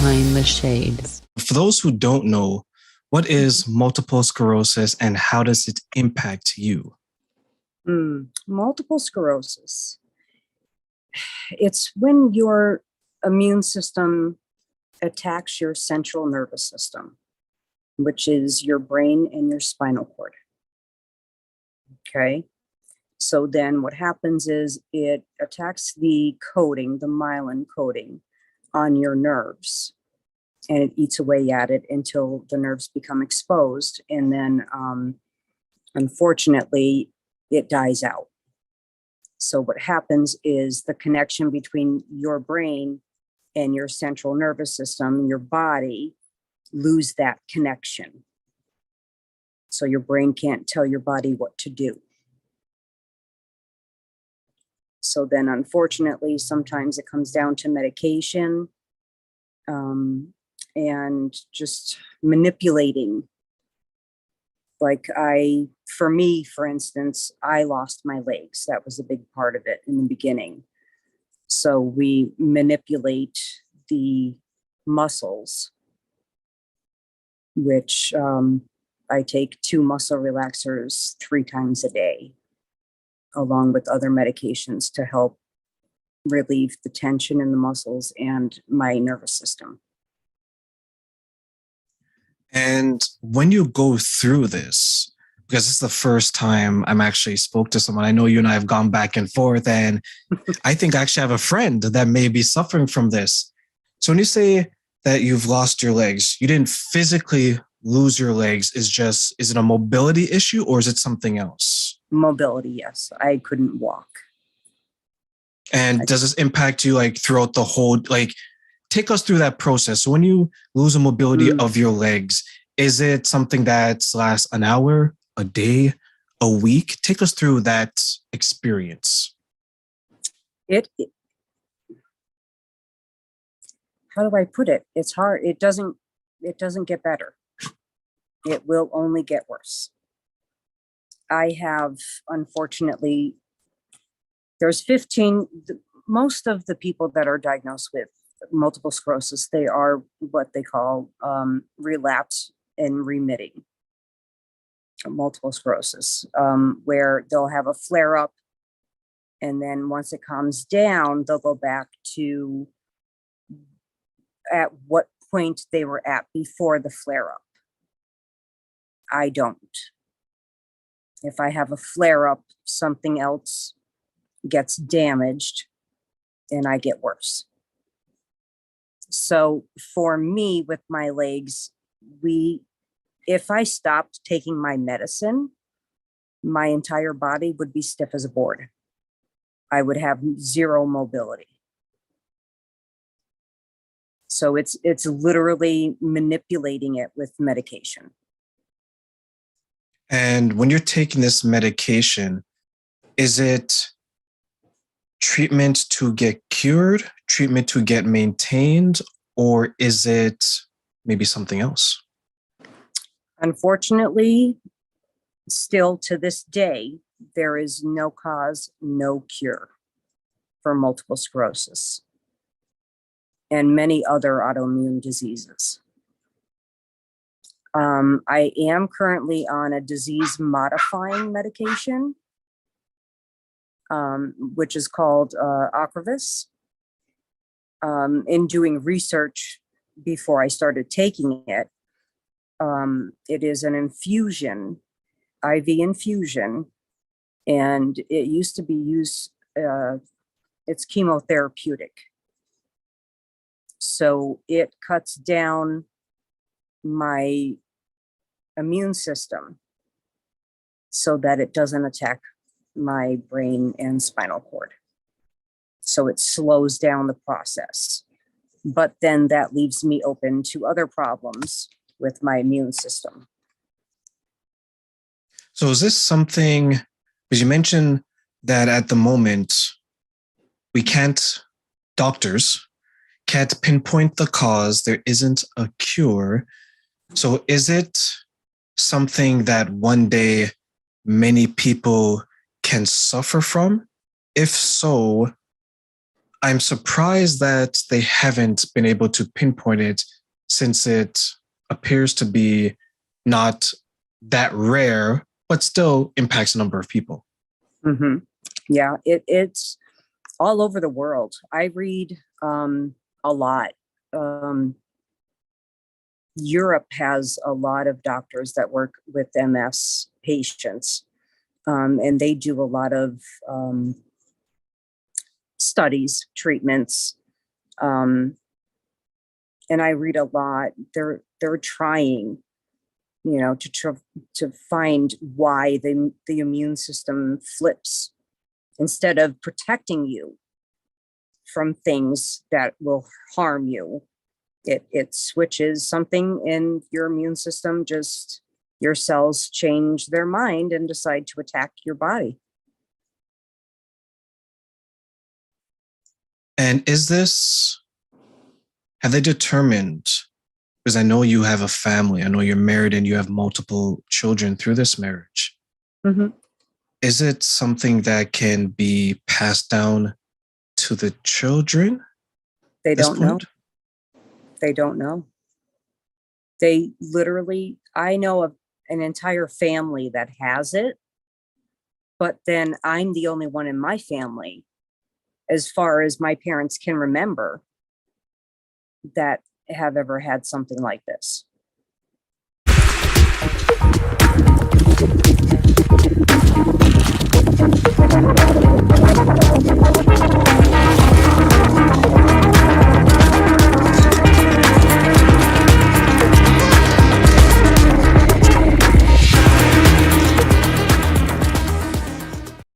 Behind the Shades. For those who don't know, what is multiple sclerosis and how does it impact you? Multiple sclerosis. It's when your immune system attacks your central nervous system, which is your brain and your spinal cord. Okay. So then what happens is it attacks the coating, the myelin coating on your nerves, and it eats away at it until the nerves become exposed. And then, unfortunately, it dies out. So what happens is the connection between your brain and your central nervous system, your body, lose that connection. So your brain can't tell your body what to do. So then, unfortunately, sometimes it comes down to medication and just manipulating. Like for me, for instance, I lost my legs. That was a big part of it in the beginning. So we manipulate the muscles, which I take 2 muscle relaxers 3 times a day, along with other medications to help relieve the tension in the muscles and my nervous system. And when you go through this, because this is the first time I'm actually spoke to someone, I know you and I have gone back and forth, and I think I actually have a friend that may be suffering from this. So when you say that you've lost your legs, you didn't physically lose your legs. Is it a mobility issue or is it something else? Mobility, yes. I couldn't walk. And does this impact you like throughout the whole, like, take us through that process. So when you lose a mobility of your legs, is it something that lasts an hour, a day, a week? Take us through that experience. How do I put it? It's hard. It doesn't get better. It will only get worse. I have, unfortunately, there's 15, most of the people that are diagnosed with multiple sclerosis, they are what they call relapse and remitting multiple sclerosis, where they'll have a flare up, and then once it calms down, they'll go back to at what point they were at before the flare up. I don't. If I have a flare up, something else gets damaged and I get worse. So for me, with my legs, if I stopped taking my medicine, my entire body would be stiff as a board. I would have 0 mobility. So it's literally manipulating it with medication. And when you're taking this medication, is it treatment to get cured, treatment to get maintained, or is it maybe something else? Unfortunately, still to this day, there is no cause, no cure for multiple sclerosis and many other autoimmune diseases. I am currently on a disease-modifying medication, which is called Ocrevus. In doing research before I started taking it, it is an infusion, IV infusion, and it used to be used, it's chemotherapeutic. So it cuts down my immune system so that it doesn't attack my brain and spinal cord. So it slows down the process. But then that leaves me open to other problems with my immune system. So is this something, because you mentioned that at the moment, doctors can't pinpoint the cause, there isn't a cure. So is it something that one day many people can suffer from? If so, I'm surprised that they haven't been able to pinpoint it since it appears to be not that rare, but still impacts a number of people. Hmm. Yeah, it's all over the world. I read a lot. Um, Europe has a lot of doctors that work with MS patients, and they do a lot of studies, treatments, um, and I read a lot. They're trying, to find why the immune system flips instead of protecting you from things that will harm you. It switches something in your immune system. Just your cells change their mind and decide to attack your body. And have they determined, because I know you have a family, I know you're married and you have multiple children through this marriage. Hmm. Is it something that can be passed down to the children They at this don't know. point? They don't know. They literally, I know of an entire family that has it, but then I'm the only one in my family, as far as my parents can remember, that have ever had something like this.